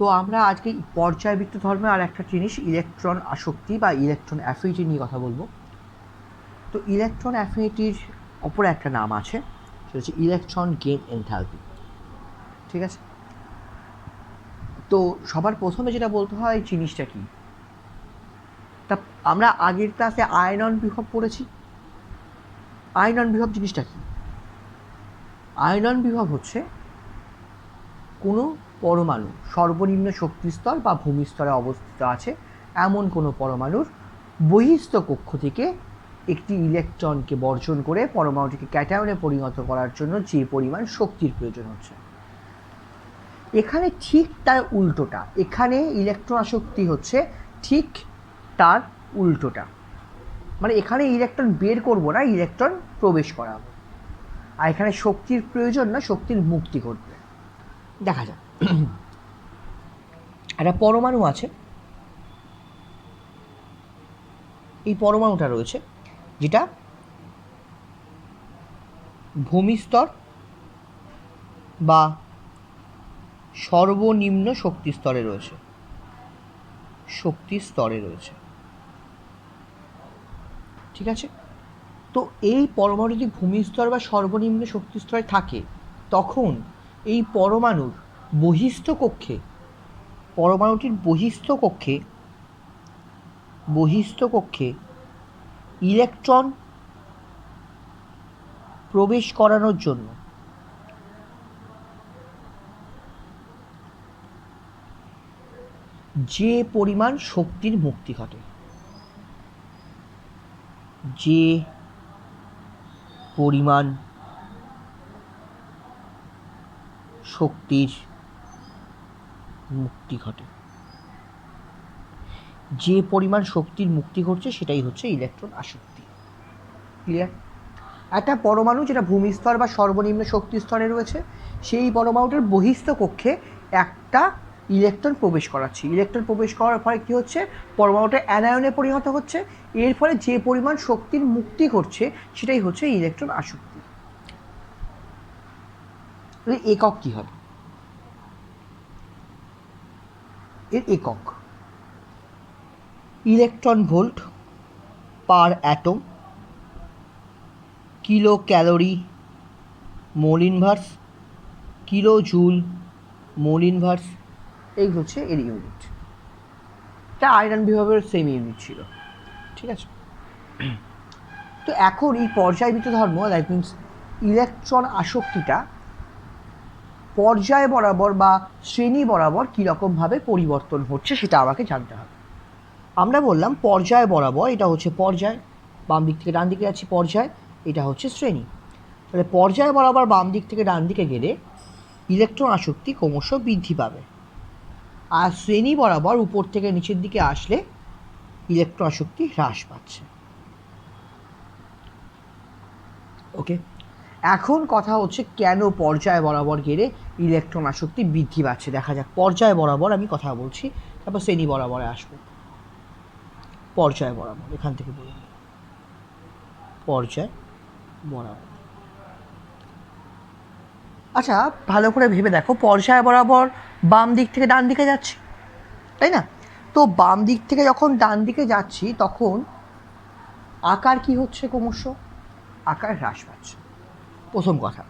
তো আমরা আজকে পর্যায়বৃত্ত ধর্মে আর একটা জিনিস ইলেকট্রন আসক্তি বা ইলেকট্রন অ্যাফিনিটি নিয়ে কথা বলবো। তো ইলেকট্রন অ্যাফিনিটির অপর একটা নাম আছে, সেটা হচ্ছে ইলেকট্রন গেইন এনথালপি। ঠিক আছে, তো সবার প্রথমে যেটা বলতে হয় জিনিসটা কি, তা আমরা আগের ক্লাসে আয়নন বিভব পড়েছি। আয়নন বিভব জিনিসটা কি? আয়নন বিভব হচ্ছে কোনো পরমাণু সর্বনিম্ন শক্তিস্তর বা ভূমিস্তরে অবস্থিত আছে এমন কোনো পরমাণুর বহিস্থ কক্ষ থেকে একটি ইলেকট্রনকে বর্জন করে পরমাণুটিকে ক্যাটায়নে পরিণত করার জন্য যে পরিমাণ শক্তির প্রয়োজন হচ্ছে। এখানে ঠিক তার উল্টোটা, এখানে ইলেকট্রন আসক্তি হচ্ছে ঠিক তার উল্টোটা। মানে এখানে ইলেকট্রন বের করব না, ইলেকট্রন প্রবেশ করাবো। আর এখানে শক্তির প্রয়োজন না, শক্তির মুক্তি ঘটবে। দেখা যাক, একটা পরমাণু আছে, এই পরমাণুটা রয়েছে যেটা ভূমিস্তর বা সর্বনিম্ন শক্তি স্তরে রয়েছে, শক্তি স্তরে রয়েছে। ঠিক আছে, তো এই পরমাণু যদি ভূমিস্তর বা সর্বনিম্ন শক্তি স্তরে থাকে, তখন এই পরমাণুর বহিস্থ কক্ষে, পরমাণুটির বহিস্থ কক্ষে ইলেকট্রন প্রবেশ করানোর জন্য যে পরিমাণ শক্তির মুক্তি ঘটে, যে পরিমাণ শক্তির মুক্তি ঘটে, যে পরিমাণ শক্তির মুক্তি ঘটছে সেটাই হচ্ছে ইলেকট্রন আসক্তি। ক্লিয়ার? একটা পরমাণু যেটা ভূমিস্তর বা সর্বনিম্ন শক্তি স্তরে রয়েছে, সেই পরমাণুটার বহিস্থ কক্ষে একটা ইলেকট্রন প্রবেশ করাচ্ছি। ইলেকট্রন প্রবেশ করার ফলে কী হচ্ছে? পরমাণুটা অ্যানায়নে পরিণত হচ্ছে। এর ফলে যে পরিমাণ শক্তির মুক্তি ঘটছে সেটাই হচ্ছে ইলেকট্রন আসক্তি। একক কী হবে? এর একক ইলেকট্রন ভোল্ট পার atom, kilo calorie mole inverse, kilo joule mole inverse, এই হচ্ছে এর ইউনিট। এটা আয়রন বিভাগের সেম ইউনিট ছিল। ঠিক আছে, তো এখন এই পর্যায়বৃত্ত ধর্ম, দ্যাট মিনস ইলেকট্রন আসক্তিটা পর্যায় বরাবর বা শ্রেণী বরাবর কীরকমভাবে পরিবর্তন হচ্ছে সেটা আমাকে জানতে হবে। আমরা বললাম পর্যায় বরাবর, এটা হচ্ছে পর্যায়, বাম দিক থেকে ডান দিকে যাচ্ছি পর্যায়, এটা হচ্ছে শ্রেণী। তাহলে পর্যায় বরাবর বাম দিক থেকে ডান দিকে গেলে ইলেকট্রন আসক্তি ক্রমশ বৃদ্ধি পাবে, আর শ্রেণী বরাবর উপর থেকে নিচের দিকে আসলে ইলেকট্রন আসক্তি হ্রাস পাচ্ছে। ওকে, এখন কথা হচ্ছে কেন পর্যায় বরাবর গেলে ইলেকট্রন আসক্তি বৃদ্ধি পাচ্ছে। দেখা যাক, পর্যায় বরাবর আমি কথা বলছি, তারপর শ্রেণী বরাবরে আসবো। পর্যায় বরাবর, এখান থেকে বলুন পর্যায় বরাবর। আচ্ছা, ভালো করে ভেবে দেখো, পর্যায় বরাবর বাম দিক থেকে ডান দিকে যাচ্ছি, তাই না? তো বাম দিক থেকে যখন ডান দিকে যাচ্ছি তখন আকার কি হচ্ছে? ক্রমশ আকার হ্রাস পাচ্ছে। প্রথম কথা,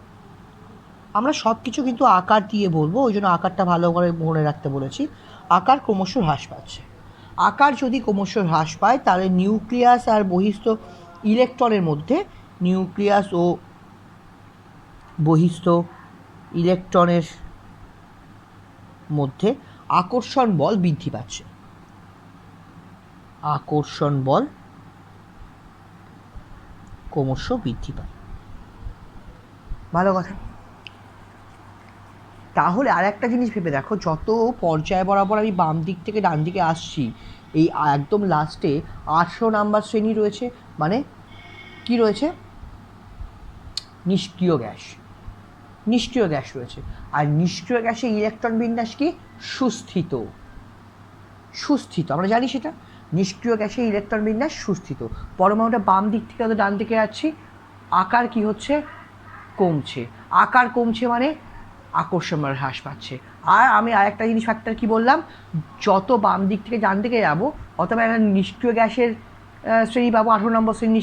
আমরা সব কিছু কিন্তু আকার দিয়ে বলবো, ওই জন্য আকারটা ভালো করে মনে রাখতে বলেছি। আকার ক্রমশ হ্রাস পাচ্ছে। আকার যদি ক্রমশ হ্রাস পায় তাহলে নিউক্লিয়াস আর বহিস্থ ইলেকট্রনের মধ্যে, নিউক্লিয়াস ও বহিস্থ ইলেকট্রনের মধ্যে আকর্ষণ বল বৃদ্ধি পাচ্ছে। আকর্ষণ বল ক্রমশ বৃদ্ধি পায়। ভালো কথা। তাহলে আর একটা জিনিস ভেবে দেখো, যত পর্যায় বরাবর আমি বাম দিক থেকে ডান দিকে আসছি, এই একদম লাস্টে 800 নাম্বার শ্রেণী রয়েছে, মানে কি রয়েছে? নিষ্ক্রিয় গ্যাস। নিষ্ক্রিয় গ্যাস রয়েছে, আর নিষ্ক্রিয় গ্যাসে ইলেকট্রন বিন্যাস কি? সুস্থিত। সুস্থিত, আমরা জানি সেটা। নিষ্ক্রিয় গ্যাসে ইলেকট্রন বিন্যাস সুস্থিত। পরমাণুটা বাম দিক থেকে ডান দিকে যাচ্ছি, আকার কি হচ্ছে? কমছে। আকার কমছে মানে আকর্ষণ বল হ্রাস পাচ্ছে। আর আমি আরেকটা জিনিস ফ্যাক্টর কি বললাম, যত বাম দিক থেকে ডান দিকে যাবো অথবা একটা নিষ্ক্রিয় গ্যাসের শ্রেণী পাবো, 18 নম্বর শ্রেণী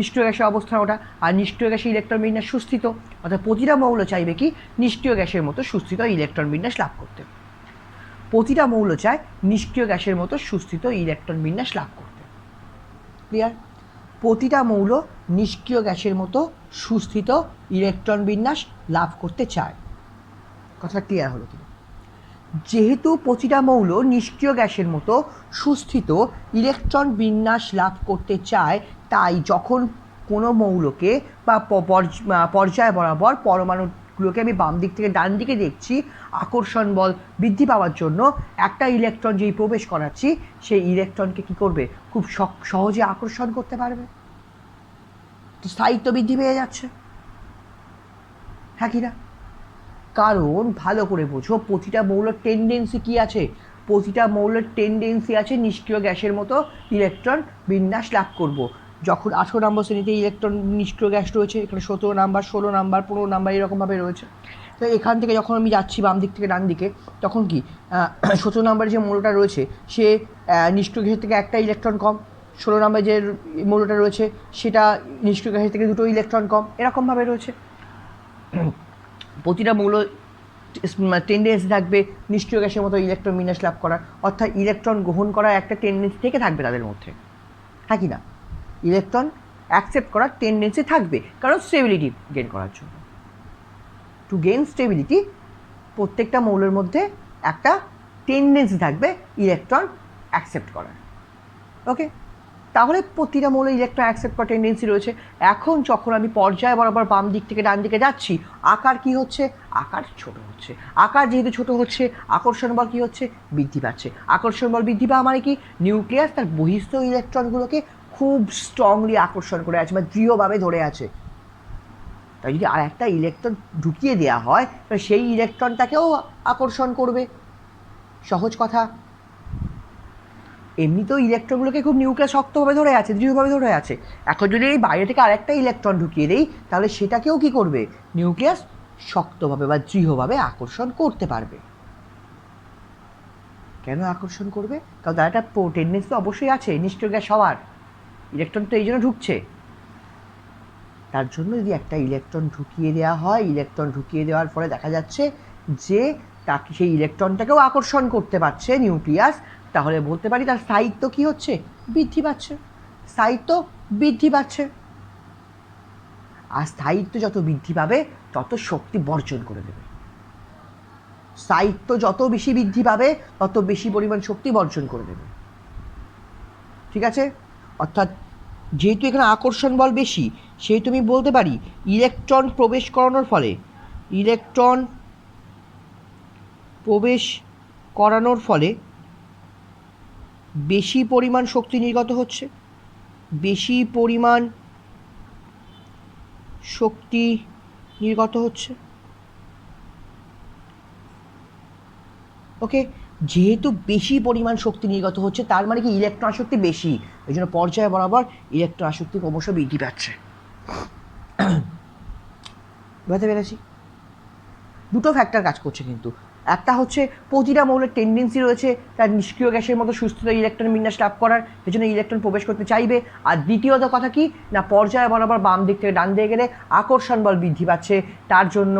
নিষ্ক্রিয় গ্যাসের অবস্থান ওটা। আর নিষ্ক্রিয় গ্যাসের ইলেকট্রন বিন্যাস সুস্থিত, অর্থাৎ প্রতিটা মৌল চাইবে কি নিষ্ক্রিয় গ্যাসের মতো সুস্থিত ইলেকট্রন বিন্যাস লাভ করতে। প্রতিটা মৌল চায় নিষ্ক্রিয় গ্যাসের মতো সুস্থিত ইলেকট্রন বিন্যাস লাভ করতে। ক্লিয়ার? প্রতিটা মৌল নিষ্ক্রিয় গ্যাসের মতো সুস্থিত ইলেকট্রন বিন্যাস লাভ করতে চায়। কথাটা ক্লিয়ার হলো কি? যেহেতু প্রতিটা মৌল নিষ্ক্রিয় গ্যাসের মতো সুস্থিত ইলেকট্রন বিন্যাস লাভ করতে চায়, তাই যখন কোনো মৌলকে বা পর্যায় বরাবর পরমাণুগুলোকে আমি বাম দিক থেকে ডান দিকে দেখছি, আকর্ষণ বল বৃদ্ধি পাওয়ার জন্য একটা ইলেকট্রন যেই প্রবেশ করাচ্ছি সেই ইলেকট্রনকে কি করবে, খুব সহজে আকর্ষণ করতে পারবে। তো স্থায়িত্ব বৃদ্ধি পেয়ে যাচ্ছে, হ্যাঁ কি না? কারণ ভালো করে বোঝো, প্রতিটা মৌলের টেন্ডেন্সি কি আছে, প্রতিটা মৌলের টেন্ডেন্সি আছে নিষ্ক্রিয় গ্যাসের মতো ইলেকট্রন বিন্যাস লাভ করব। যখন 18 নম্বর শ্রেণীতে ইলেকট্রন নিষ্ক্রিয় গ্যাস রয়েছে, এখানে 17 নাম্বার 16 নাম্বার 15 নাম্বার এরকমভাবে রয়েছে। তো এখান থেকে যখন আমি যাচ্ছি বাম দিক থেকে ডান দিকে, তখন কি 17 নাম্বারে যে মৌলটা রয়েছে সে নিষ্ক্রিয় গ্যাসের থেকে একটা ইলেকট্রন কম, 16 নাম্বারে যে মৌলটা রয়েছে সেটা নিষ্ক্রিয় গ্যাসের থেকে দুটো ইলেকট্রন কম, এরকমভাবে রয়েছে। প্রতিটা মৌল টেন্ডেন্সি থাকবে নিষ্ক্রিয় গ্যাসের মতো ইলেকট্রন বিন্যাস লাভ করার, অর্থাৎ ইলেকট্রন গ্রহণ করার একটা টেন্ডেন্সি থেকে থাকবে তাদের মধ্যে, হ্যাঁ কি না? ইলেকট্রন অ্যাকসেপ্ট করার টেন্ডেন্সি থাকবে, কারণ স্টেবিলিটি গেইন করার জন্য। টু গেইন স্টেবিলিটি প্রত্যেকটা মৌলের মধ্যে একটা টেন্ডেন্সি থাকবে ইলেকট্রন অ্যাকসেপ্ট করার। ওকে, তাহলে প্রতিটা মৌলে ইলেকট্রন অ্যাকসেপ্ট করার টেন্ডেন্সি রয়েছে। এখন যখন আমি পর্যায় বরাবর বাম দিক থেকে ডান দিকে যাচ্ছি, আকার কি হচ্ছে, আকার ছোট হচ্ছে। আকার যেহেতু ছোট হচ্ছে, আকর্ষণ বল কি হচ্ছে, বৃদ্ধি পাচ্ছে। আকর্ষণ বল বৃদ্ধি পাওয়া মানে কি, নিউক্লিয়াস তার বহিস্থ ইলেকট্রনগুলোকে খুব স্ট্রংলি আকর্ষণ করে আছে বা দৃঢ়ভাবে ধরে আছে। তাই যদি আর একটা ইলেকট্রন ঢুকিয়ে দেওয়া হয় তাহলে সেই ইলেকট্রনটাকেও আকর্ষণ করবে। সহজ কথা। এমনিতেও ইলেকট্রনগুলোকে খুব নিউক্লিয়াস শক্তভাবে ধরে আছে, দৃঢ়ভাবে ধরে আছে। এখন যদি এই বাইরে থেকে আরেকটা ইলেকট্রন ঢুকিয়ে দেই তাহলে সেটাকেও কি করবে, নিউক্লিয়াস শক্তভাবে বা দৃঢ়ভাবে আকর্ষণ করতে পারবে। কেন আকর্ষণ করবে? কারণ তার একটা টেন্ডেন্সি তো অবশ্যই আছে নিষ্ক্রিয় গ্যাস হওয়ার, ইলেকট্রন তো এই জন্য ঢুকছে। তার জন্য যদি একটা ইলেকট্রন ঢুকিয়ে দেওয়া হয়, ইলেকট্রন ঢুকিয়ে দেওয়ার ফলে দেখা যাচ্ছে যে তাকে সেই ইলেকট্রনটাকেও আকর্ষণ করতে পারছে নিউক্লিয়াস, তাহলে বলতে পারি তার স্থায়িত্ব কি হচ্ছে, বৃদ্ধি পাচ্ছে। স্থায়িত্ব বৃদ্ধি পাচ্ছে। আর স্থায়িত্ব যত বৃদ্ধি পাবে তত শক্তি বর্জন করে দেবে। স্থায়িত্ব যত বেশি বৃদ্ধি পাবে তত বেশি পরিমাণ শক্তি বর্জন করে দেবে। ঠিক আছে? অর্থাৎ যেহেতু এখানে আকর্ষণ বল বেশি, সেহেতু আমি বলতে পারি ইলেকট্রন প্রবেশ করানোর ফলে, ইলেকট্রন প্রবেশ করানোর ফলে বেশি পরিমাণ শক্তি নির্গত হচ্ছে, বেশি পরিমাণ শক্তি নির্গত হচ্ছে। ওকে, যেহেতু বেশি পরিমাণ শক্তি নির্গত হচ্ছে তার মানে কি ইলেকট্রন আসক্তি বেশি, এই জন্য পর্যায় বরাবর ইলেকট্রন আসক্তি ক্রমশ বৃদ্ধি পাচ্ছে। বুঝতে পেরেছি? দুটো ফ্যাক্টর কাজ করছে কিন্তু। একটা হচ্ছে প্রতিটা মৌলের টেন্ডেন্সি রয়েছে তার নিষ্ক্রিয় গ্যাসের মতো সুস্থ ইলেকট্রন বিন্যাস লাভ করার, এই জন্য ইলেকট্রন প্রবেশ করতে চাইবে। আর দ্বিতীয়ত কথা কি না, পর্যায় বরাবর বাম দিক থেকে ডান দিকে গেলে আকর্ষণ বল বৃদ্ধি পাচ্ছে, তার জন্য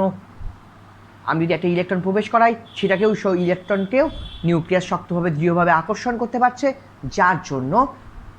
আমি যদি একটা ইলেকট্রন প্রবেশ করাই সেটাকেও ইলেকট্রনকেও নিউক্লিয়াস শক্তভাবে দৃঢ়ভাবে আকর্ষণ করতে পারছে, যার জন্য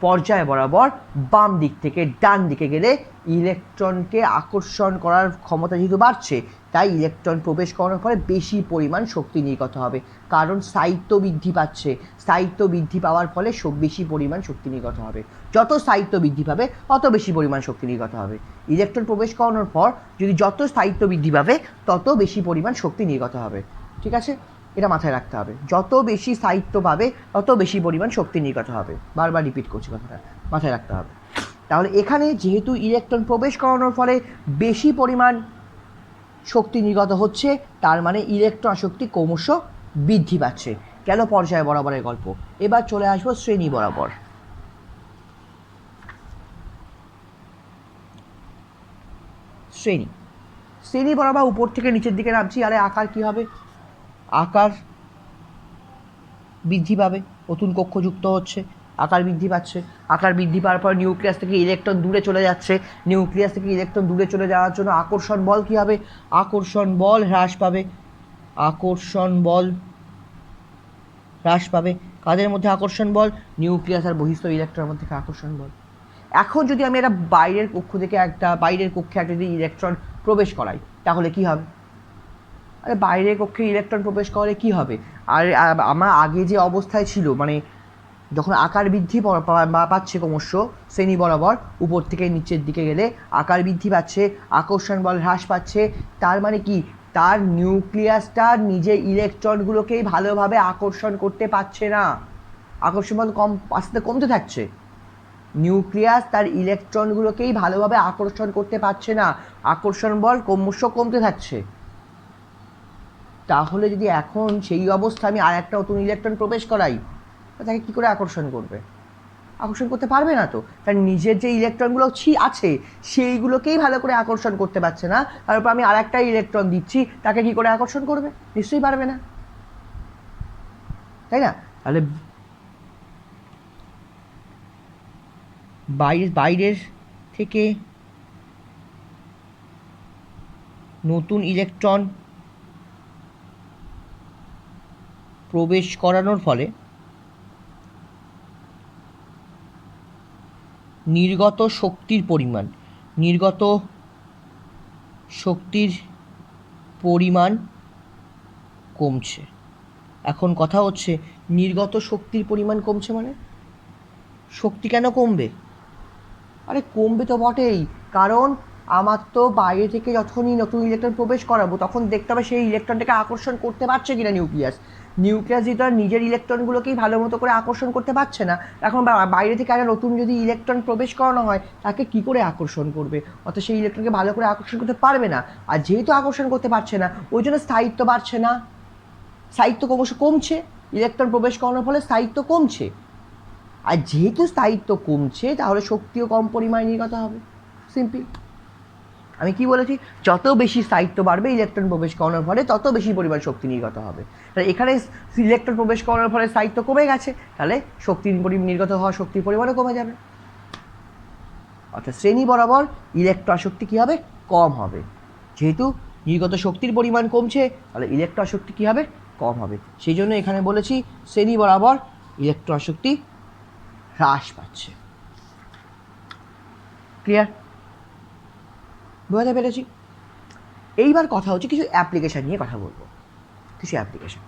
পর্যায় বরাবর বাম দিক থেকে ডান দিকে গেলে ইলেকট্রনকে আকর্ষণ করার ক্ষমতা যেহেতু বাড়ছে, তাই ইলেকট্রন প্রবেশ করানোর ফলে বেশি পরিমাণ শক্তি নির্গত হবে, কারণ স্থায়িত্ব বৃদ্ধি পাচ্ছে। স্থায়িত্ব বৃদ্ধি পাওয়ার ফলে বেশি পরিমাণ শক্তি নির্গত হবে। যত স্থায়িত্ব বৃদ্ধি পাবে তত বেশি পরিমাণ শক্তি নির্গত হবে। ইলেকট্রন প্রবেশ করানোর পর যদি যত স্থায়িত্ব বৃদ্ধি পাবে তত বেশি পরিমাণ শক্তি নির্গত হবে। ঠিক আছে? এটা মাথায় রাখতে হবে, যত বেশি স্থায়িত্ব পাবে তত বেশি পরিমাণ শক্তি নির্গত হবে। বারবার রিপিট করছি কথাটা, মাথায় রাখতে হবে। তাহলে এখানে যেহেতু ইলেকট্রন প্রবেশ করানোর ফলে বেশি পরিমাণ শক্তি নির্গত হচ্ছে, তার মানে ইলেকট্রন আসক্তি ক্রমশ বৃদ্ধি পাচ্ছে। গেল পর্যায় বরাবরের গল্প। এবার চলে আসবো শ্রেণী বরাবর। শ্রেণী বরাবর উপর থেকে নিচের দিকে নামছি, আরে আকার কি হবে, আকার বৃদ্ধি পাবে, নতুন কক্ষ যুক্ত হচ্ছে, আকার বৃদ্ধি পাচ্ছে, আকার বৃদ্ধি পাওয়ার পর নিউক্লিয়াস থেকে ইলেকট্রন দূরে চলে যাচ্ছে, নিউক্লিয়াস থেকে ইলেকট্রন দূরে চলে যাওয়ার জন্য আকর্ষণ বল কী হবে, আকর্ষণ বল হ্রাস পাবে, আকর্ষণ বল হ্রাস পাবে। কাদের মধ্যে আকর্ষণ বল? নিউক্লিয়াস আর বহিস্থ ইলেকট্রনের মধ্যে আকর্ষণ বল। এখন যদি আমি একটা বাইরের কক্ষে একটা যদি ইলেকট্রন প্রবেশ করাই তাহলে কি হবে? আরে বাইরের কক্ষে ইলেকট্রন প্রবেশ করলে কি হবে? আর আমার আগে যে অবস্থায় ছিল, মানে যখন আকার বৃদ্ধি পাচ্ছে ক্রমশ শ্রেণী বরাবর উপর থেকে নিচের দিকে গেলে আকার বৃদ্ধি পাচ্ছে, আকর্ষণ বল হ্রাস পাচ্ছে, তার মানে কি তার নিউক্লিয়াসটা নিজের ইলেকট্রনগুলোকেই ভালোভাবে আকর্ষণ করতে পারছে না, আকর্ষণ বল আস্তে কমতে থাকছে, নিউক্লিয়াস তার ইলেকট্রনগুলোকেই ভালোভাবে আকর্ষণ করতে পারছে না, আকর্ষণ বল ক্রমশ কমতে থাকছে। তাহলে যদি এখন সেই অবস্থা আমি আর একটা নতুন ইলেকট্রন প্রবেশ করাই, তাকে কী করে আকর্ষণ করবে? আকর্ষণ করতে পারবে না তো, তার নিজের যে ইলেকট্রনগুলো আছে সেইগুলোকেই ভালো করে আকর্ষণ করতে পারছে না, তারপর আমি আর একটা ইলেকট্রন দিচ্ছি, তাকে কী করে আকর্ষণ করবে? নিশ্চয়ই পারবে না, তাই না? তাহলে বাইরের থেকে নতুন ইলেকট্রন প্রবেশ করানোর ফলে নির্গত শক্তির পরিমাণ কমছে। এখন কথা হচ্ছে নির্গত শক্তির পরিমাণ কমছে মানে শক্তি কেন কমবে? আরে কমবে তো বটেই, কারণ আমার তো বাইরে থেকে যখনই নতুন ইলেকট্রন প্রবেশ করাবো তখন দেখতে হবে সেই ইলেকট্রনটাকে আকর্ষণ করতে পারছে কিনা নিউক্লিয়াস যেটা নিজের ইলেকট্রনগুলোকেই ভালো মতো করে আকর্ষণ করতে পারছে না, এখন বাইরে থেকে একটা নতুন যদি ইলেকট্রন প্রবেশ করানো হয় তাকে কি করে আকর্ষণ করবে? অর্থাৎ সেই ইলেকট্রনকে ভালো করে আকর্ষণ করতে পারবে না, আর যেহেতু আকর্ষণ করতে পারছে না ওই জন্য স্থায়িত্ব বাড়ছে না, স্থায়িত্ব ক্রমশ কমছে, ইলেকট্রন প্রবেশ করানোর ফলে স্থায়িত্ব কমছে, আর যেহেতু স্থায়িত্ব কমছে তাহলে শক্তিও কম পরিমাণে নির্গত হবে। সিম্পল। আমি কি বলেছি? যত বেশি স্থায়িত্ব বাড়বে ইলেকট্রন প্রবেশ করানোর ফলে তত বেশি পরিমাণ শক্তি নির্গত হবে। তাহলে এখানে ইলেকট্রন প্রবেশ করানোর ফলে স্থায়িত্ব কমে গেছে, তাহলে নির্গত হওয়া শক্তির পরিমাণও কমে যাবে, অর্থাৎ শ্রেণী বরাবর ইলেকট্রো আসক্তি কী হবে? কম হবে। যেহেতু নির্গত শক্তির পরিমাণ কমছে তাহলে ইলেকট্রো আসক্তি কী হবে? কম হবে। সেই জন্য এখানে বলেছি শ্রেণী বরাবর ইলেকট্রো আসক্তি হ্রাস পাচ্ছে। ক্লিয়ার? বুঝতে পেরেছি? এইবার কথা হচ্ছে কিছু অ্যাপ্লিকেশান নিয়ে কথা বলবো, কিছু অ্যাপ্লিকেশান,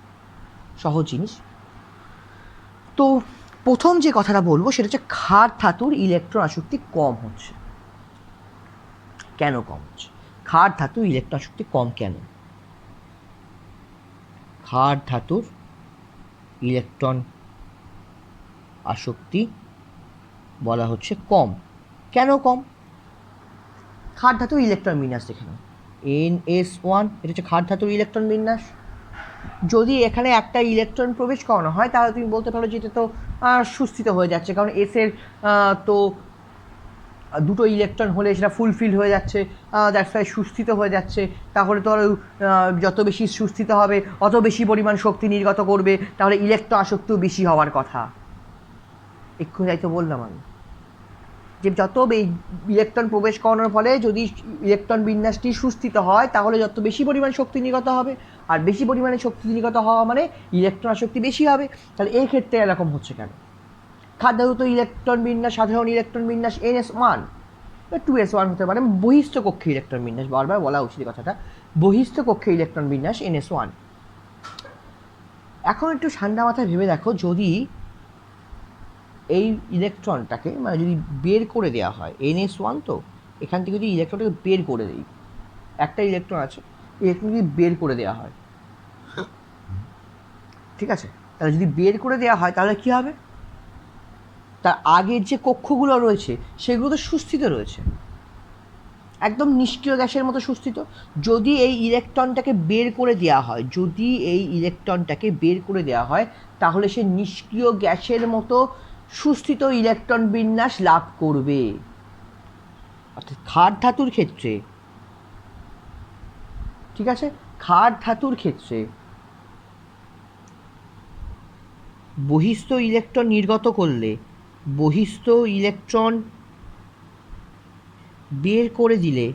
সহজ জিনিস। তো প্রথম যে কথাটা বলবো সেটা হচ্ছে ক্ষার ধাতুর ইলেকট্রন আসক্তি কম হচ্ছে। কেন কম হচ্ছে? ক্ষার ধাতুর ইলেকট্রন আসক্তি কম কেন? ক্ষার ধাতুর ইলেকট্রন আসক্তি বলা হচ্ছে কম। কেন কম? ক্ষার ধাতুর ইলেকট্রন বিন্যাস দেখে নাও, NS1, এটা হচ্ছে ক্ষার ধাতুর ইলেকট্রন বিন্যাস। যদি এখানে একটা ইলেকট্রন প্রবেশ করানো হয় তাহলে তুমি বলতে পারো যে এটা তো সুস্থিত হয়ে যাচ্ছে, কারণ এসের তো দুটো ইলেকট্রন হলে সেটা ফুলফিল হয়ে যাচ্ছে, দ্যাটস ওয়াই সুস্থিত হয়ে যাচ্ছে। তাহলে তো যত বেশি সুস্থিত হবে অত বেশি পরিমাণ শক্তি নির্গত করবে, তাহলে ইলেকট্রন আসক্তিও বেশি হওয়ার কথা। এক্ষুনি তাই তো বললাম আমি যে যত ইলেকট্রন প্রবেশ করানোর ফলে যদি ইলেকট্রন বিন্যাসটি সুস্থিত হয় তাহলে যত বেশি পরিমাণ শক্তি নির্গত হবে, আর বেশি পরিমাণে শক্তি নির্গত হওয়া মানে ইলেকট্রন আসক্তি বেশি হবে। তাহলে এই ক্ষেত্রে এরকম হচ্ছে কেন? ক্ষার ধাতুতে ইলেকট্রন বিন্যাস, সাধারণ ইলেকট্রন বিন্যাস NS1 বা 2S1 হতে পারে। বহিস্থ কক্ষে ইলেকট্রন বিন্যাস, বারবার বলা উচিত কথাটা, বহিস্থ কক্ষে ইলেকট্রন বিন্যাস NS1। এখন একটু ঠান্ডা মাথায় ভেবে দেখো, যদি এই ইলেকট্রনটাকে মানে যদি বের করে দেওয়া হয়, NS1 তো এখান থেকে যদি ইলেকট্রনটাকে বের করে দিই, একটা ইলেকট্রন আছে, ইলেকট্রন যদি বের করে দেওয়া হয়, ঠিক আছে, তাহলে যদি বের করে দেওয়া হয় তাহলে কী হবে? তার আগের যে কক্ষগুলো রয়েছে সেগুলো তো সুস্থিত রয়েছে, একদম নিষ্ক্রিয় গ্যাসের মতো সুস্থিত। যদি এই ইলেকট্রনটাকে বের করে দেওয়া হয় তাহলে সে নিষ্ক্রিয় গ্যাসের মতো সুস্থিত ইলেকট্রন বিন্যাস লাভ করবে। অর্থাৎ ক্ষার ধাতুর ক্ষেত্রে, ঠিক আছে, ক্ষার ধাতুর ক্ষেত্রে বহিস্থ ইলেকট্রন নির্গত করলে, বহিস্থ ইলেকট্রন বের করে দিলে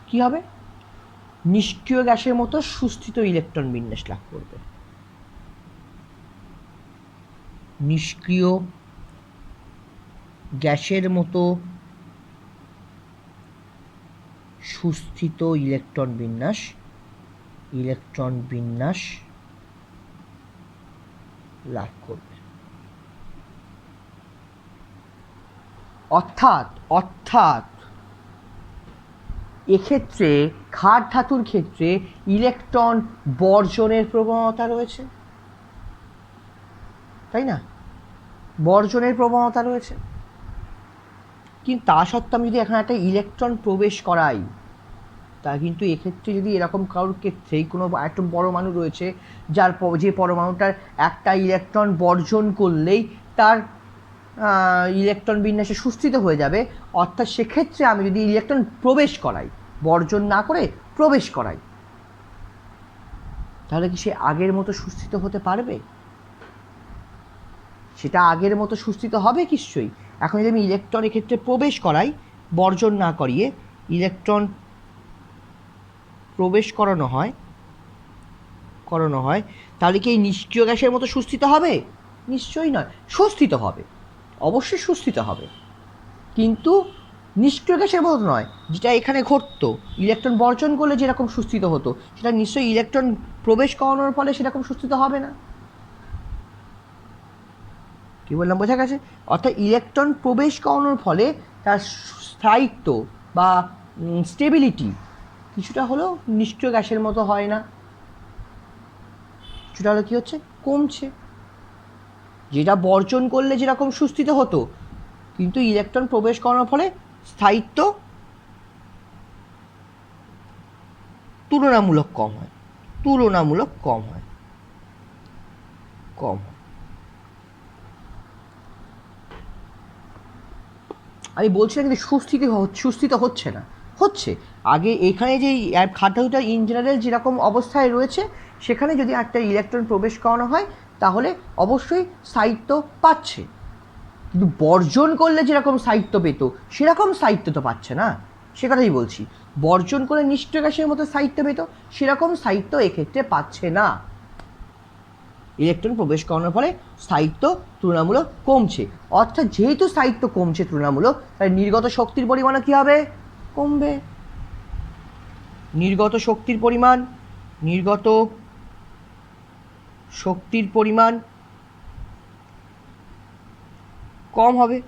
কি হবে? নিষ্ক্রিয় গ্যাসের মতো সুস্থিত ইলেকট্রন বিন্যাস লাভ করবে। নিষ্ক্রিয় গ্যাসের মতো সুস্থিত ইলেকট্রন বিন্যাস লাভ করবে। অর্থাৎ এক্ষেত্রে ক্ষার ধাতুর ক্ষেত্রে ইলেকট্রন বর্জনের প্রবণতা রয়েছে, তাই না? বর্জনের প্রবণতা রয়েছে। কিন্তু তা সত্ত্বেও আমি যদি এখানে একটা ইলেকট্রন প্রবেশ করাই, তা কিন্তু এক্ষেত্রে যদি এরকম কারোর ক্ষেত্রেই কোনো একটা পরমাণু রয়েছে যে পরমাণুটার একটা ইলেকট্রন বর্জন করলেই তার ইলেকট্রন বিন্যাসে সুস্থিত হয়ে যাবে, অর্থাৎ সেক্ষেত্রে আমি যদি ইলেকট্রন প্রবেশ করাই, বর্জন না করে প্রবেশ করাই, তাহলে কি সে আগের মতো সুস্থিত হতে পারবে? সেটা আগের মতো সুস্থিত হবে নিশ্চয়ই। এখন যদি আমি ইলেকট্রন এক্ষেত্রে প্রবেশ করাই, বর্জন না করিয়ে ইলেকট্রন প্রবেশ করানো হয়, তাহলে কি এই নিষ্ক্রিয় গ্যাসের মতো সুস্থিত হবে? নিশ্চয়ই নয়। সুস্থিত হবে, অবশ্যই সুস্থিত হবে, কিন্তু নিষ্ক্রিয় গ্যাসের মতো নয়। যেটা এখানে ঘটতো, ইলেকট্রন বর্জন করলে যেরকম সুস্থিত হতো, সেটা নিশ্চয়ই ইলেকট্রন প্রবেশ করানোর ফলে সেরকম সুস্থিত হবে না। কী বললাম, বোঝা গেছে? অর্থাৎ ইলেকট্রন প্রবেশ করানোর ফলে তার স্থায়িত্ব বা স্টেবিলিটি কিছুটা হলেও নিষ্ক্রিয় গ্যাসের মতো হয় না, কিছুটা হলো কী হচ্ছে, কমছে। যেটা বর্জন করলে যেরকম সুস্থিত হতো, কিন্তু ইলেকট্রন প্রবেশ করানোর ফলে স্থায়িত্ব তুলনামূলক কম হয়। আমি বলছি না কিন্তু সুস্থিত হচ্ছে না, হচ্ছে। আগে এখানে যে ক্ষার ধাতুটা ইন জেনারেল যেরকম অবস্থায় রয়েছে, সেখানে যদি একটা ইলেকট্রন প্রবেশ করানো হয় তাহলে অবশ্যই স্থায়িত্ব পাচ্ছে, কিন্তু বর্জন করলে যেরকম স্থায়িত্ব পেত সেরকম স্থায়িত্ব তো পাচ্ছে না, সে কথাই বলছি। বর্জন করে নিষ্ক্রিয় গ্যাসের মতো স্থায়িত্ব পেত, সেরকম স্থায়িত্ব এক্ষেত্রে পাচ্ছে না। ইলেকট্রন প্রবেশ করানোর ফলে স্থায়িত্ব তুলনামূলক কমছে, অর্থাৎ যেহেতু স্থায়িত্ব কমছে তুলনামূলক, তাই নির্গত শক্তির পরিমাণও কী হবে? কমবে। নির্গত শক্তির পরিমাণ কম হবে।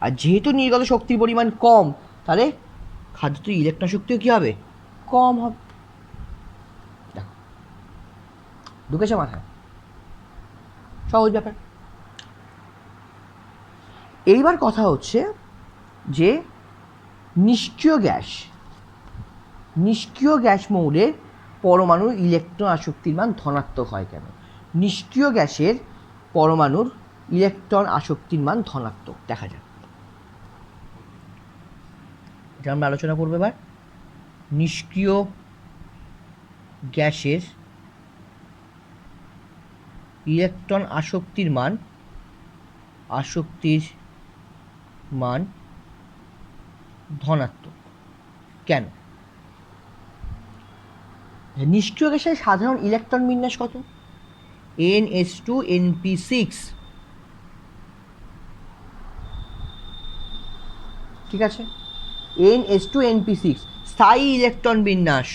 আর যেহেতু নির্গত শক্তির পরিমাণ কম, তাহলে খাদ্যটির ইলেকট্রন শক্তিও কী হবে? কম হবে। দেখো, ঢুকেছে মাথায়? সহজ ব্যাপার। এইবার কথা হচ্ছে যে নিষ্ক্রিয় গ্যাস মৌলের পরমাণুর ইলেকট্রন আসক্তির মান ধনাত্মক হয় কেন? নিষ্ক্রিয় গ্যাসের পরমাণুর ইলেকট্রন আসক্তির মান ধনাত্মক, দেখা যাক। এটা আমরা আলোচনা করবো এবার। নিষ্ক্রিয় গ্যাসের ইলেকট্রন আসক্তির মান ধনাত্মক কেন? নিষ্ক্রিয় গ্যাসের সাধারণ ইলেকট্রন বিন্যাস কত? NH2NP6, ঠিক আছে? NH2NP6 স্থায়ী ইলেকট্রন বিন্যাস,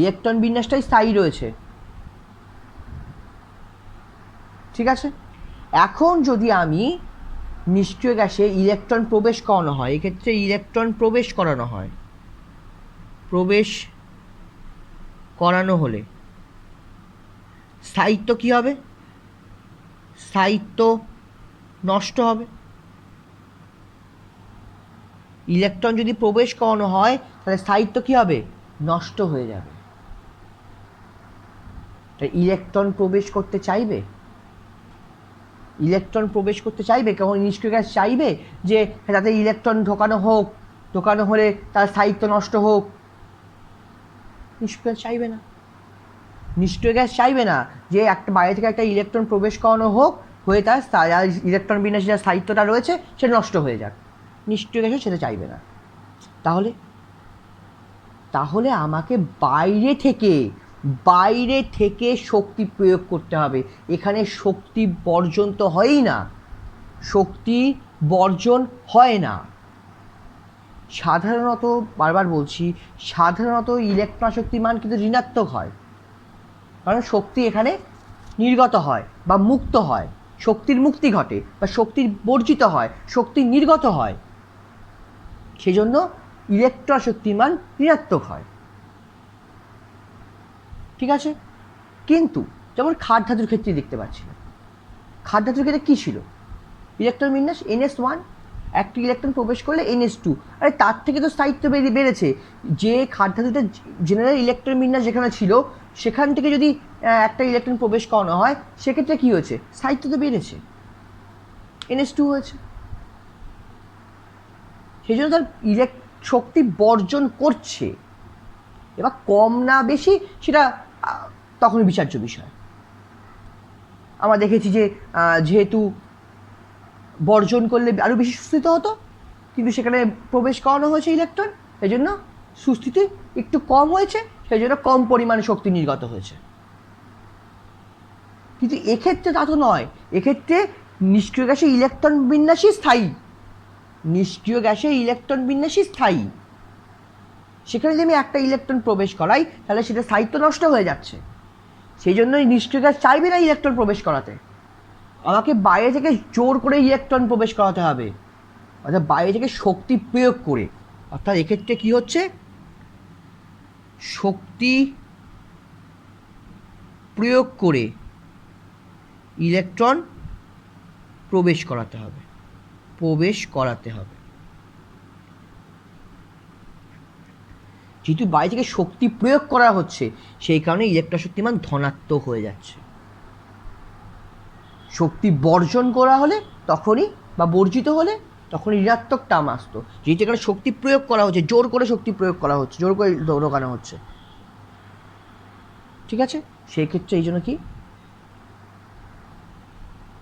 ইলেকট্রন বিন্যাসটাই স্থায়ী রয়েছে, ঠিক আছে? এখন যদি আমি নিষ্ক্রিয় গ্যাসে ইলেকট্রন প্রবেশ করানো হয়, এক্ষেত্রে ইলেকট্রন প্রবেশ করানো হলে স্থায়িত্ব কী হবে? স্থায়িত্ব নষ্ট হবে। ইলেকট্রন যদি প্রবেশ করানো হয় তাহলে স্থায়িত্ব কী হবে? নষ্ট হয়ে যাবে। তাই ইলেকট্রন প্রবেশ করতে চাইবে, কারণ নিষ্ক্রিয় গ্যাস চাইবে যে যাতে ইলেকট্রন ঢোকানো হোক, ঢোকানো হলে তার স্থায়িত্ব নষ্ট হোক, নিষ্ক্রিয় চাইবে না। নিষ্ক্রিয় গ্যাস চাইবে না যে একটা বাইরে থেকে একটা ইলেকট্রন প্রবেশ করানো হোক, হয়ে তার ইলেকট্রন বিন্যাসী যার স্থায়িত্বটা রয়েছে সেটা নষ্ট হয়ে যাক। নিষ্ক্রিয় গ্যাসও সেটা চাইবে না। তাহলে তাহলে আমাকে বাইরে থেকে শক্তি প্রয়োগ করতে হবে। এখানে শক্তি বর্জন তো হয়ই না, শক্তি বর্জন হয় না। সাধারণত, বারবার বলছি, সাধারণত ইলেকট্রন আসক্তির মান কিন্তু ঋণাত্মক হয়, কারণ শক্তি এখানে নির্গত হয় বা মুক্ত হয়, শক্তির মুক্তি ঘটে বা শক্তির বর্জিত হয়, শক্তি নির্গত হয়, সেই জন্য ইলেকট্রন আসক্তির মান ঋণাত্মক হয়। ঠিক আছে? কিন্তু যেমন ক্ষার ধাতুর ক্ষেত্রে দেখতে পাচ্ছিলাম, ক্ষার ধাতুর ক্ষেত্রে কী ছিল? ইলেকট্রন বিন্যাস NS1, একটি ইলেকট্রন প্রবেশ করলে NS2। আরে তার থেকে তো স্থায়িত্ব বেড়েছে। যে ক্ষার ধাতুটা জেনারেল ইলেকট্রন বিন্যাস যেখানে ছিল সেখান থেকে যদি একটা ইলেকট্রন প্রবেশ করানো হয় সেক্ষেত্রে কী হয়েছে? স্থায়িত্ব তো বেড়েছে, NS2 হয়েছে। সেই জন্য তার শক্তি বর্জন করছে। এবার কম না বেশি সেটা তখন বিচার্য বিষয়। আমরা দেখেছি যে যেহেতু বর্জন করলে আরও বেশি সুস্থিত হতো, কিন্তু সেখানে প্রবেশ করানো হয়েছে ইলেকট্রন, সেই জন্য সুস্থিতি একটু কম হয়েছে, সেই জন্য কম পরিমাণে শক্তি নির্গত হয়েছে। কিন্তু এক্ষেত্রে তা তো নয়। এক্ষেত্রে নিষ্ক্রিয় গ্যাসে ইলেকট্রন বিন্যাসই স্থায়ী, নিষ্ক্রিয় গ্যাসে ইলেকট্রন বিন্যাসই স্থায়ী। সেখানে যদি আমি একটা ইলেকট্রন প্রবেশ করাই তাহলে সেটা স্থায়িত্ব নষ্ট হয়ে যাচ্ছে। সেই জন্যই নিষ্ক্রিয় গ্যাস চাইবে না ইলেকট্রন প্রবেশ করাতে, আমাকে বাইরে থেকে জোর করে ইলেকট্রন প্রবেশ করাতে হবে, অর্থাৎ বাইরে থেকে শক্তি প্রয়োগ করে। অর্থাৎ এক্ষেত্রে কী হচ্ছে? শক্তি প্রয়োগ করে ইলেকট্রন প্রবেশ করাতে হবে, যেহেতু বাইরে থেকে শক্তি প্রয়োগ করা হচ্ছে সেই কারণে ইলেকট্রন শক্তির মান ধনাত্মক হয়ে যাচ্ছে। শক্তি বর্জন করা হলে তখনই, বা বর্জিত হলে তখন ঋণাত্মক টার্ম আসতো। যেহেতু এখানে শক্তি প্রয়োগ করা হচ্ছে, জোর করে শক্তি প্রয়োগ করা হচ্ছে, জোর করে ঢোকানো হচ্ছে। ঠিক আছে? সেই ক্ষেত্রে এই জন্য কি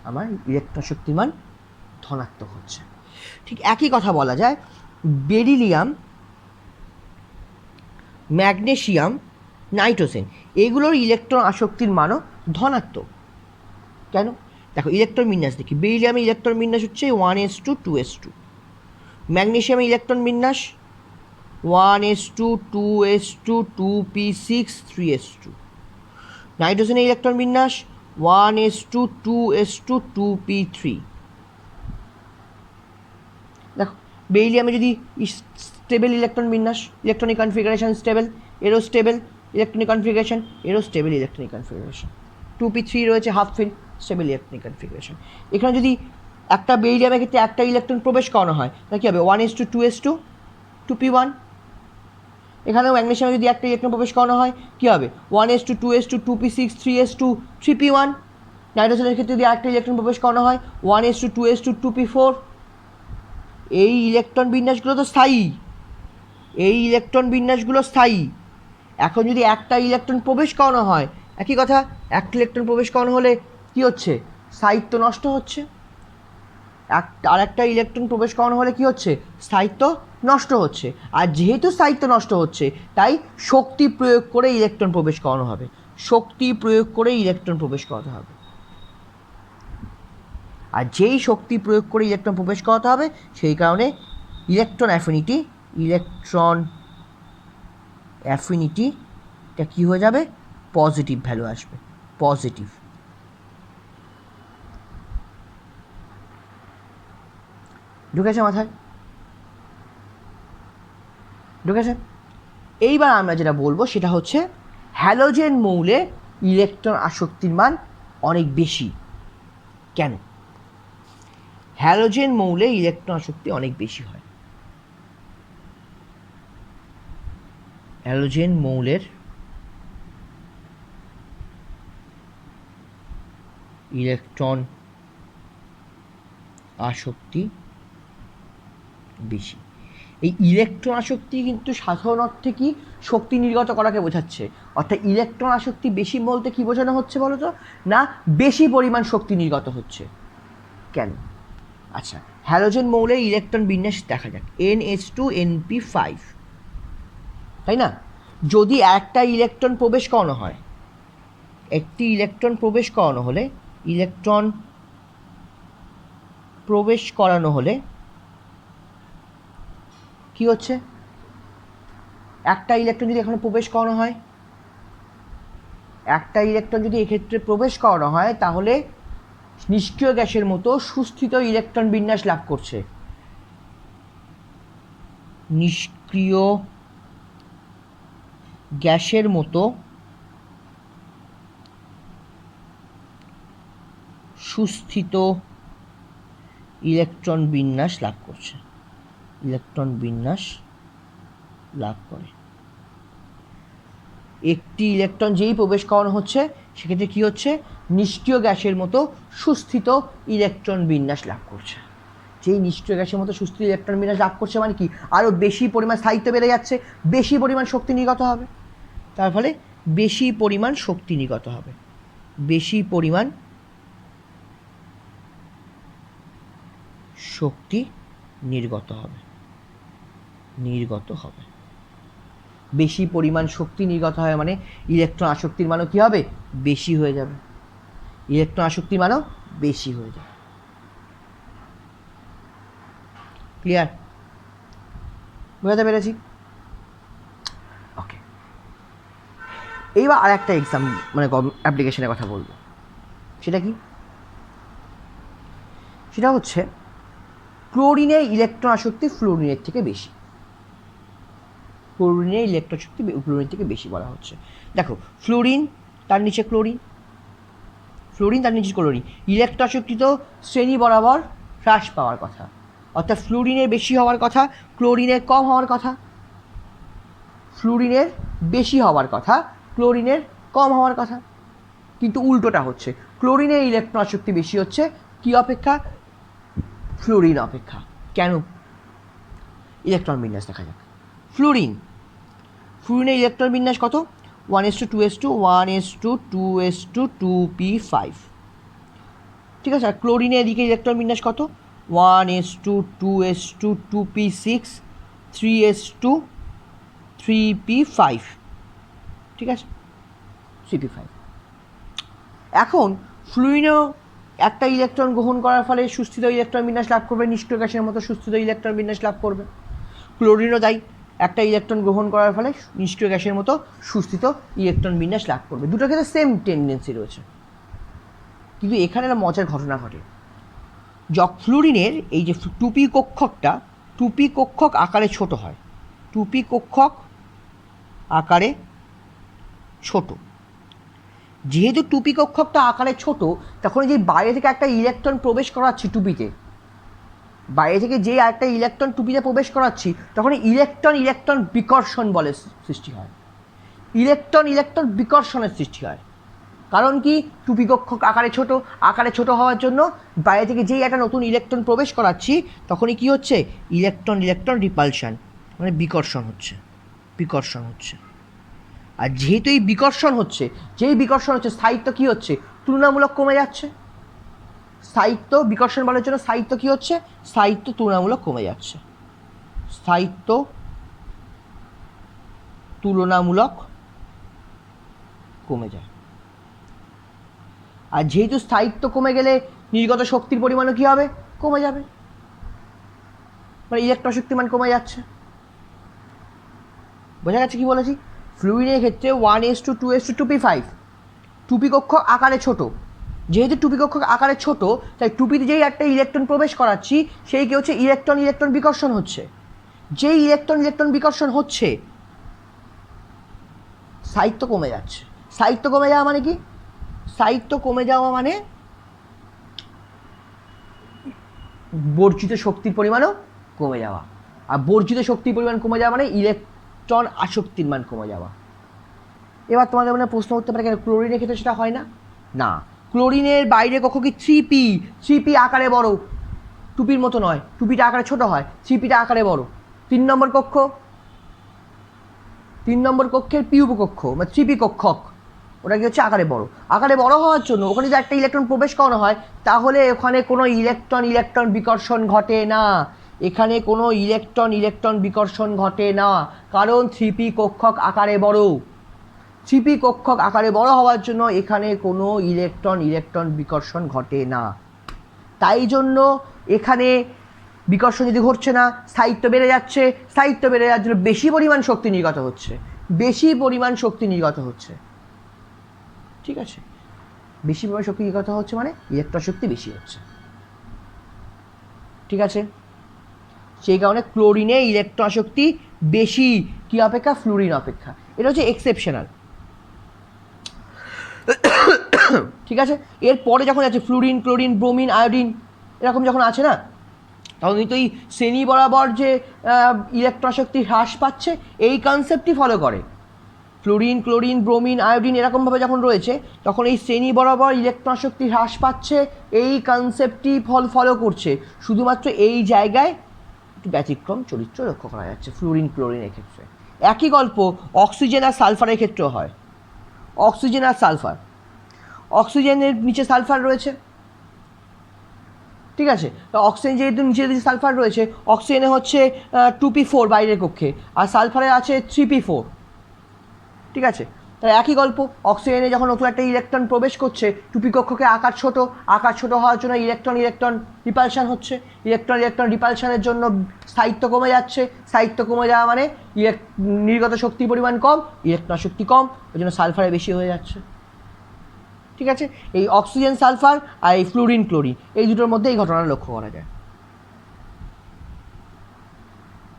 আমার ইলেকট্রন শক্তির মান ধনাত্মক হচ্ছে। ঠিক একই কথা বলা যায় বেরিলিয়াম, ম্যাগনেসিয়াম, নাইট্রোজেন, এগুলোর ইলেকট্রন আসক্তির মানও ধনাত্মক। কেন? দেখো ইলেকট্রন বিন্যাস দেখি। বেরিলিয়ামে ইলেকট্রন বিন্যাস হচ্ছে 1s2 2s2। ম্যাগনেসিয়ামে ইলেকট্রন বিন্যাস 1s2 2s2 2p6 3s2। নাইট্রোজেনের ইলেকট্রন বিন্যাস 1s2 2s2 2p3। দেখো বেরিলিয়ামে যদি স্টেবল ইলেকট্রন বিন্যাস, ইলেকট্রনিক কনফিগারেশন স্টেবল, এরও স্টেবল ইলেকট্রনিক কনফিগারেশন, এরও স্টেবল ইলেকট্রনিক কনফিগারেশন, 2p3 রয়েছে half fill, stable electronic configuration. এখানে যদি একটা বেরিলিয়ামের ক্ষেত্রে একটা ইলেকট্রন প্রবেশ করানো হয় তাহলে কী হবে? 1s2 2s2 2p1। এখানেও ম্যাগনেসিয়ামে যদি একটা ইলেকট্রন প্রবেশ করানো হয় কী হবে? 1s2 2s2 2p6 3s2 3p1। নাইট্রোজেনের ক্ষেত্রে যদি একটা ইলেকট্রন প্রবেশ করানো হয় 1s2 2s2 2p4। এই ইলেকট্রন বিন্যাসগুলো তো স্থায়ী, এই ইলেকট্রন বিন্যাসগুলো স্থায়ী। এখন যদি একটা ইলেকট্রন প্রবেশ করানো হয়, একই কথা, একটা ইলেকট্রন প্রবেশ করানো হলে কী হচ্ছে? স্থায়িত্ব নষ্ট হচ্ছে। আর একটা ইলেকট্রন প্রবেশ করানো হলে কী হচ্ছে? স্থায়িত্ব নষ্ট হচ্ছে। আর যেহেতু স্থায়িত্ব নষ্ট হচ্ছে তাই শক্তি প্রয়োগ করে ইলেকট্রন প্রবেশ করানো হবে, শক্তি প্রয়োগ করে ইলেকট্রন প্রবেশ করাতে হবে। আর যেই শক্তি প্রয়োগ করে ইলেকট্রন প্রবেশ করাতে হবে সেই কারণে ইলেকট্রন অ্যাফিনিটিটা কী হয়ে যাবে? পজিটিভ ভ্যালু আসবে, পজিটিভ। ঢুকেছে মাথায়? ঢুকেছে? এইবার আমরা যেটা বলবো সেটা হচ্ছে হ্যালোজেন মৌলে ইলেকট্রন আসক্তির মান অনেক বেশি। কেন? হ্যালোজেন মৌলে ইলেকট্রন আসক্তি অনেক বেশি হয়। হ্যালোজেন মৌলের ইলেকট্রন আসক্তি বেশি। এই ইলেকট্রন আসক্তি কিন্তু সাধারণ অর্থে কি শক্তি নির্গত করাকে বোঝাচ্ছে। অর্থাৎ ইলেকট্রন আসক্তি বেশি বলতে কি বোঝানো হচ্ছে বলো তো? না বেশি পরিমাণ শক্তি নির্গত হচ্ছে। কেন? আচ্ছা, হ্যালোজেন মৌলের ইলেকট্রন বিন্যাস দেখা যাক। NH2NP5, তাই না? যদি একটা ইলেকট্রন প্রবেশ করানো হয়, একটি ইলেকট্রন প্রবেশ করানো হলে কি হচ্ছে? একটা ইলেকট্রন যদি এখানে প্রবেশ করানো হয়, এক্ষেত্রে প্রবেশ করানো হয়, তাহলে নিষ্ক্রিয় গ্যাসের মতো সুস্থিত ইলেকট্রন বিন্যাস লাভ করছে। নিষ্ক্রিয় গ্যাসের মতো সুস্থিত ইলেকট্রন বিন্যাস লাভ করছে, একটি ইলেকট্রন যেই প্রবেশ করানো হচ্ছে সেক্ষেত্রে কি হচ্ছে? নিষ্ক্রিয় গ্যাসের মতো সুস্থিত ইলেকট্রন বিন্যাস লাভ করছে। যেই নিষ্ক্রিয় গ্যাসের মতো সুস্থিত ইলেকট্রন বিন্যাস লাভ করছে মানে কি? আরও বেশি পরিমাণ স্থায়িত্ব বেড়ে যাচ্ছে, বেশি পরিমাণ শক্তি নির্গত হবে, তার ফলে বেশি পরিমাণ শক্তি নির্গত হবে, বেশি পরিমাণ শক্তি নির্গত হবে। বেশি পরিমাণ শক্তি নির্গত হয় মানে ইলেকট্রন আসক্তির মানও কী হবে? বেশি হয়ে যাবে। ইলেকট্রন আসক্তির মানও বেশি হয়ে যাবে। ক্লিয়ার? বুঝতে পেরেছি? ওকে, এইবার আর একটা এক্সাম মানে অ্যাপ্লিকেশনের কথা বলবো। সেটা কি? সেটা হচ্ছে ক্লোরিনের ইলেকট্রন আসক্তি ফ্লোরিনের থেকে বেশি। ক্লোরিনের ইলেকট্রন শক্তি ফ্লোরিন থেকে বেশি বলা হচ্ছে। দেখো, ফ্লোরিন তার নিচে ক্লোরিন, ইলেকট্রন আসক্তি তো শ্রেণী বরাবর হ্রাস পাওয়ার কথা, অর্থাৎ ফ্লোরিনের বেশি হওয়ার কথা, ক্লোরিনের কম হওয়ার কথা। ফ্লোরিনের বেশি হওয়ার কথা, ক্লোরিনের কম হওয়ার কথা, কিন্তু উল্টোটা হচ্ছে। ক্লোরিনের ইলেকট্রন আসক্তি বেশি হচ্ছে কি অপেক্ষা? ফ্লোরিন অপেক্ষা। কেন? ইলেকট্রন বিন্যাস দেখা যাক। ফ্লোরিনের ইলেকট্রন বিন্যাস কত? 1:2:2 1:2:2p5। ঠিক আছে। আর ক্লোরিনের এদিকে ইলেকট্রন বিন্যাস কত? 1:2:2p6 3:3p5। ঠিক আছে, 3p5। এখন ফ্লুরিনও একটা ইলেকট্রন গ্রহণ করার ফলে সুস্থিত ইলেকট্রন বিন্যাস লাভ করবে, নিষ্ক্রিয় গ্যাসের মতো সুস্থিত ইলেকট্রন বিন্যাস লাভ করবে। ক্লোরিনও তাই, একটা ইলেকট্রন গ্রহণ করার ফলে নিষ্ক্রিয় গ্যাসের মতো সুস্থিত ইলেকট্রন বিন্যাস লাভ করবে। দুটোর ক্ষেত্রে সেম টেন্ডেন্সি রয়েছে, কিন্তু এখানে একটা মজার ঘটনা ঘটে। ফ্লুরিনের এই যে টুপি কক্ষক আকারে ছোট হয়, যেহেতু টুপি কক্ষকটা আকারে ছোট, তখন যে বাইরে থেকে একটা ইলেকট্রন প্রবেশ করাচ্ছি টুপিতে, প্রবেশ করাচ্ছি, তখন ইলেকট্রন বিকর্ষণ বলে সৃষ্টি হয়, ইলেকট্রন বিকর্ষণের সৃষ্টি হয়। কারণ কি? টুপি কক্ষক আকারে ছোট হওয়ার জন্য বাইরে থেকে যেই একটা নতুন ইলেকট্রন প্রবেশ করাচ্ছি, তখনই কি হচ্ছে? ইলেকট্রন রিপালশন মানে বিকর্ষণ হচ্ছে। আর যেহেতু এই বিকর্ষণ হচ্ছে, স্থায়িত্ব কি হচ্ছে? তুলনামূলক কমে যাচ্ছে। স্থায়িত্ব বিকর্ষণ বলার জন্য স্থায়িত্ব কি হচ্ছে? স্থায়িত্ব তুলনামূলক কমে যাচ্ছে। কমে যায়। আর যেহেতু স্থায়িত্ব কমে গেলে নির্গত শক্তির পরিমাণও কি হবে? কমে যাবে, মানে ইলেকট্রন শক্তি মান কমে যাচ্ছে। বোঝা গেছে কি বলেছি? ফ্লুইডের ক্ষেত্রে 1:2:2p5, টুপি কক্ষক আকারে ছোট, যেহেতু টুপি কক্ষক আকারে ছোট, তাই টুপিতে যেই একটা ইলেকট্রন প্রবেশ করাচ্ছি, সেই কি হচ্ছে? ইলেকট্রন বিকর্ষণ হচ্ছে। যেই ইলেকট্রন বিকর্ষণ হচ্ছে, স্থায়িত্ব কমে যাচ্ছে। স্থায়িত্ব কমে যাওয়া মানে কি? স্থায়িত্ব কমে যাওয়া মানে বর্জিত শক্তির পরিমাণও কমে যাওয়া। আর বর্জিত শক্তির পরিমাণ কমে যাওয়া মানে ইলেকট্রন আসক্তির মান কমে যাওয়া। এবার তোমাদের মনে প্রশ্ন করতে পারে, কেন ক্লোরিনের ক্ষেত্রে সেটা হয় না? না, ক্লোরিনের বাইরে কক্ষ কি 3p আকারে বড়, টুপির মতো নয়। টুপিটা আকারে ছোট হয়, 3pটা আকারে বড়। 3 নম্বর কক্ষ, 3 নম্বর কক্ষের পি উপকক্ষ মানে 3p কক্ষক, ওটা কি হচ্ছে আকারে বড়। আকারে বড় হওয়ার জন্য ওখানে যদি একটা ইলেকট্রন প্রবেশ করানো হয় তাহলে ওখানে কোনো ইলেকট্রন বিকর্ষণ ঘটে না, এখানে কোনো ইলেকট্রন বিকর্ষণ ঘটে না, কারণ 3p কক্ষক আকারে বড়। 3p কক্ষক আকারে বড় হওয়ার জন্য এখানে কোনো ইলেকট্রন বিকর্ষণ ঘটে না। তাই জন্য এখানে বিকর্ষণ যদি ঘটছে না, স্থায়িত্ব বেড়ে যাচ্ছে, স্থায়িত্ব বেড়ে যাওয়ার জন্য বেশি পরিমাণ শক্তি নির্গত হচ্ছে, বেশি পরিমাণ শক্তি নির্গত হচ্ছে। ঠিক আছে, বেশি পরিমাণ শক্তি নির্গত হচ্ছে মানে ইলেকট্রন শক্তি বেশি হচ্ছে। ঠিক আছে, সেই কারণে ক্লোরিনে ইলেকট্রন শক্তি বেশি কি অপেক্ষা, ফ্লুরিন অপেক্ষা। এটা হচ্ছে এক্সেপশনাল। ঠিক আছে, এরপরে যখন আছে ফ্লুরিন, ক্লোরিন, ব্রোমিন, আয়োডিন এরকম যখন আছে না, তখন কিন্তু এই শ্রেণী বরাবর যে ইলেকট্রন শক্তি হ্রাস পাচ্ছে এই কনসেপ্টই ফলো করে। ফ্লুরিন, ক্লোরিন, ব্রোমিন, আয়োডিন এরকমভাবে যখন রয়েছে তখন এই শ্রেণী বরাবর ইলেকট্রন শক্তি হ্রাস পাচ্ছে এই কনসেপ্টই ফলো করছে। শুধুমাত্র এই জায়গায় একটু ব্যতিক্রম চরিত্র লক্ষ্য করা যাচ্ছে ফ্লুরিন, ক্লোরিনের ক্ষেত্রে। একই গল্প অক্সিজেন আর সালফারের ক্ষেত্রেও হয়। অক্সিজেন আর সালফার, অক্সিজেনের নিচে সালফার রয়েছে। ঠিক আছে, তো অক্সিজেন যেহেতু নিচে সালফার রয়েছে, অক্সিজেনে হচ্ছে 2p4 বাইরের কক্ষে, আর সালফারে আছে 3p4। ঠিক আছে, তাহলে একই গল্প, অক্সিজেনে যখন নতুন একটা ইলেকট্রন প্রবেশ করছে 2p কক্ষকে আকার ছোট হওয়ার জন্য ইলেকট্রন রিপালশন হচ্ছে, ইলেকট্রন রিপালশনের জন্য স্থায়িত্ব কমে যাচ্ছে, স্থায়িত্ব কমে যাওয়া মানে নির্গত শক্তির পরিমাণ কম, ইলেকট্রন শক্তি কম, ওই জন্য সালফারে বেশি হয়ে যাচ্ছে। ঠিক আছে, এই অক্সিজেন সালফার আর এই ফ্লুরিন ক্লোরিন এই দুটোর মধ্যে এই ঘটনা লক্ষ্য করা যায়।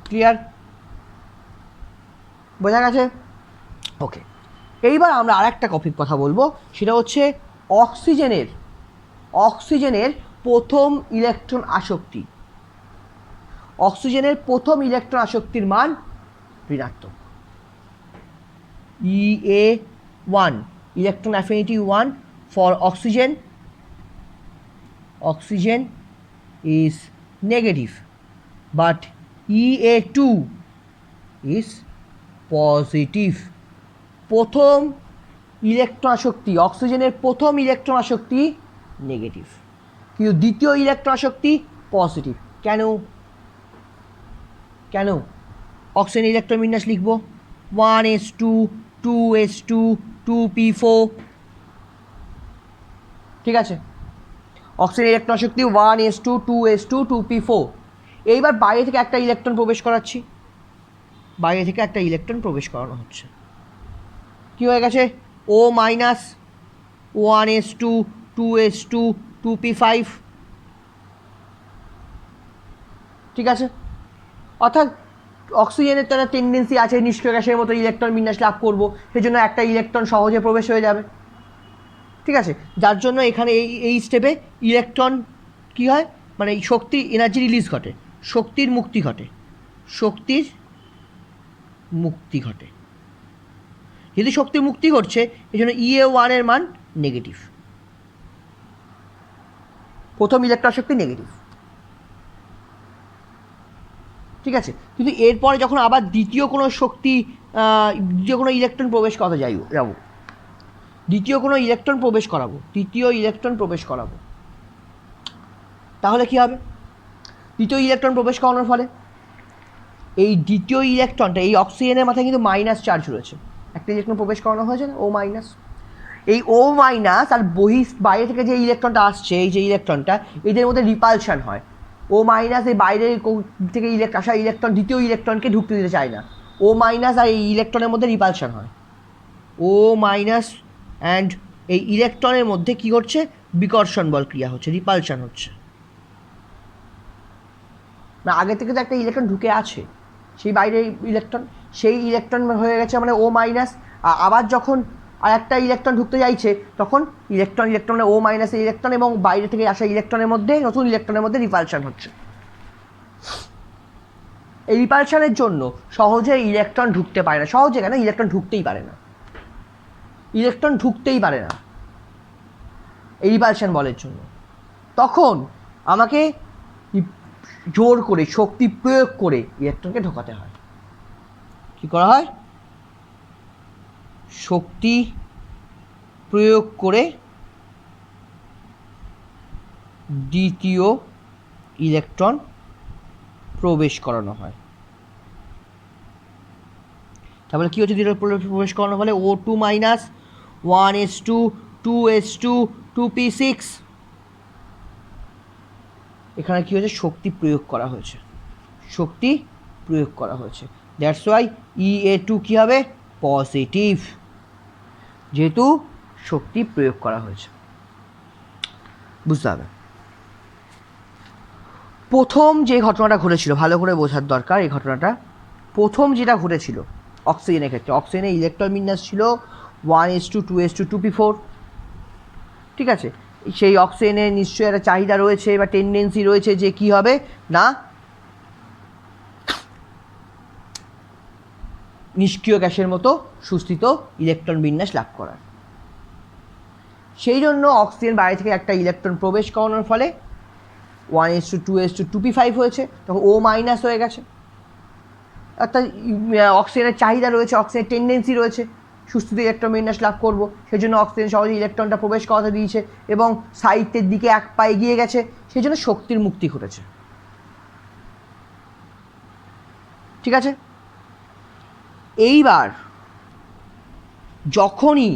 ক্লিয়ার, বোঝা গেছে? ওকে, এইবার আমরা আরেকটা টপিক কথা বলবো, সেটা হচ্ছে অক্সিজেনের প্রথম ইলেকট্রন আসক্তি। অক্সিজেনের প্রথম ইলেকট্রন আসক্তির মান ঋণাত্মক। EA1 electron affinity 1 for oxygen is negative, but EA2 is positive. প্রথম ইলেকট্রন আসক্তি, অক্সিজেনের প্রথম ইলেকট্রন আসক্তি নেগেটিভ, কিন্তু দ্বিতীয় ইলেকট্রন আসক্তি পজিটিভ। কেন? অক্সিজেন ইলেকট্রন বিন্যাস লিখব 1s2 2s2 2p4। ঠিক আছে, অক্সিজেন ইলেকট্রন আসক্তি 1s2 2s2 2p4। এইবার বাইরে থেকে একটা ইলেকট্রন প্রবেশ করাচ্ছি, বাইরে থেকে একটা ইলেকট্রন প্রবেশ করানো হচ্ছে, কি হয়ে গেছে O minus 1s2 2s2 2p5। ঠিক আছে, অর্থাৎ অক্সিজেনের তারা টেন্ডেন্সি আছে নিষ্ক্রিয় গ্যাসের মতো ইলেকট্রন বিন্যাস লাভ করবো, সেই জন্য একটা ইলেকট্রন সহজে প্রবেশ হয়ে যাবে। ঠিক আছে, যার জন্য এখানে এই স্টেপে ইলেকট্রন কী হয়, মানে শক্তি এনার্জি রিলিজ ঘটে, শক্তির মুক্তি ঘটে। যদি শক্তির মুক্তি ঘটছে এই জন্য EA1 এর মান নেগেটিভ, প্রথম ইলেকট্রন শক্তি নেগেটিভ। ঠিক আছে, কিন্তু এরপরে যখন আবার দ্বিতীয় কোনো ইলেকট্রন প্রবেশ করাতে যাবো, দ্বিতীয় ইলেকট্রন প্রবেশ করাবো, তাহলে কি হবে? দ্বিতীয় ইলেকট্রন প্রবেশ করানোর ফলে এই দ্বিতীয় ইলেকট্রনটা, এই অক্সিজেনের মাথায় কিন্তু মাইনাস চার্জ রয়েছে, একটা ইলেকট্রন প্রবেশ করানো হয়েছে না, O মাইনাস। এই O মাইনাস আর বাইরে থেকে যে ইলেকট্রনটা আসছে, এই যে ইলেকট্রনটা, এদের মধ্যে রিপালশন হয়। O মাইনাস এই বাইরের থেকে আসা ইলেকট্রন দ্বিতীয় ইলেকট্রনকে ঢুকতে দিতে চায় না, O মাইনাস আর এই ইলেকট্রনের মধ্যে রিপালশন হয়। O মাইনাস অ্যান্ড এই ইলেকট্রনের মধ্যে কী ঘটছে, বিকর্ষণ বল ক্রিয়া হচ্ছে, রিপালশন হচ্ছে। না, আগে থেকে তো একটা ইলেকট্রন ঢুকে আছে, সেই বাইরের ইলেকট্রন হয়ে গেছে মানে O মাইনাস, আবার যখন আর একটা ইলেকট্রন ঢুকতে যাইছে তখন ইলেকট্রনে O মাইনাসের ইলেকট্রন এবং বাইরে থেকে আসা ইলেকট্রনের মধ্যে, নতুন ইলেকট্রনের মধ্যে রিপালশন হচ্ছে। এই রিপালশনের জন্য সহজে ইলেকট্রন ঢুকতে পারে না, সহজে কেন, ইলেকট্রন ঢুকতেই পারে না এই রিপালশন বলের জন্য। তখন আমাকে জোর করে শক্তি প্রয়োগ করে ইলেকট্রনকে ঢোকাতে হয়। কি করা হয়? শক্তি প্রয়োগ করে দ্বিতীয় ইলেকট্রন প্রবেশ করানো হয়। তারপরে কী হচ্ছে দ্বিতীয় প্রবেশ করানোর ফলে O2 minus 1s2 2s2 2p6। এখানে কী হয়েছে? শক্তি প্রয়োগ করা হয়েছে, শক্তি প্রয়োগ করা হয়েছে। দ্যাটস ওয়াই EA2 কী হবে? পজিটিভ, যেহেতু শক্তি প্রয়োগ করা হয়েছে। বুঝতে হবে। প্রথম যে ঘটনাটা ঘটেছিল, ভালো করে বোঝার দরকার এই ঘটনাটা। প্রথম যেটা ঘটেছিল অক্সিজেনের ক্ষেত্রে, অক্সিজেনের ইলেকট্রন বিন্যাস ছিল 1s2 2s2 2p4। ঠিক আছে, সেই অক্সিজেনের নিশ্চয়ই একটা চাহিদা রয়েছে বা টেন্ডেন্সি রয়েছে যে কী হবে না নিষ্ক্রিয় গ্যাসের মতো সুস্থিত ইলেকট্রন বিন্যাস লাভ করার। সেই জন্য অক্সিজেন বাইরে থেকে একটা ইলেকট্রন প্রবেশ করানোর ফলে 1s2 2s2 2p5 হয়েছে, তখন O মাইনাস হয়ে গেছে। অর্থাৎ অক্সিজেনের চাহিদা রয়েছে, অক্সিজেনের টেন্ডেন্সি রয়েছে সুস্থিত ইলেকট্রন বিন্যাস লাভ করবো, সেই জন্য অক্সিজেন সহজে ইলেকট্রনটা প্রবেশ করাতে দিয়েছে এবং সাহিত্যের দিকে এক পা এগিয়ে গেছে, সেই জন্য শক্তির মুক্তি ঘটেছে। ঠিক আছে, এইবার যখনই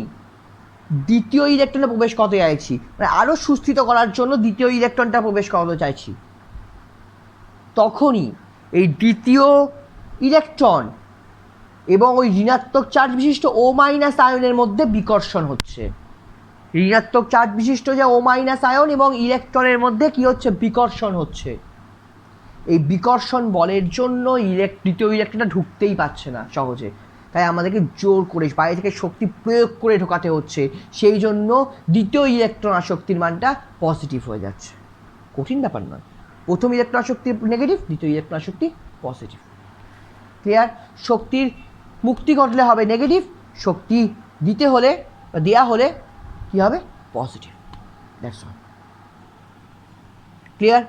দ্বিতীয় ইলেকট্রনে প্রবেশ করাতে চাইছি, মানে আরও সুস্থিত করার জন্য দ্বিতীয় ইলেকট্রনটা প্রবেশ করাতে চাইছি, তখনই এই দ্বিতীয় ইলেকট্রন এবং ওই ঋণাত্মক চার্জ বিশিষ্ট O মাইনাস আয়নের মধ্যে বিকর্ষণ হচ্ছে। ঋণাত্মক চার্জ বিশিষ্ট যে O মাইনাস আয়ন এবং ইলেকট্রনের মধ্যে কি হচ্ছে? বিকর্ষণ হচ্ছে। এই বিকর্ষণ বলের জন্য দ্বিতীয় ইলেকট্রনটা ঢুকতেই পারছে না সহজে, তাই আমাদেরকে জোর করে বাইরে থেকে শক্তি প্রয়োগ করে ঢোকাতে হচ্ছে। সেই জন্য দ্বিতীয় ইলেকট্রন আসক্তির মানটা পজিটিভ হয়ে যাচ্ছে। কঠিন ব্যাপার নয়। প্রথম ইলেকট্রন আসক্তি নেগেটিভ, দ্বিতীয় ইলেকট্রন আসক্তি পজিটিভ। ক্লিয়ার? শক্তির মুক্তি ঘটলে হবে নেগেটিভ, শক্তি দিতে হলে বা দেওয়া হলে কী হবে? পজিটিভ। That's all. ক্লিয়ার?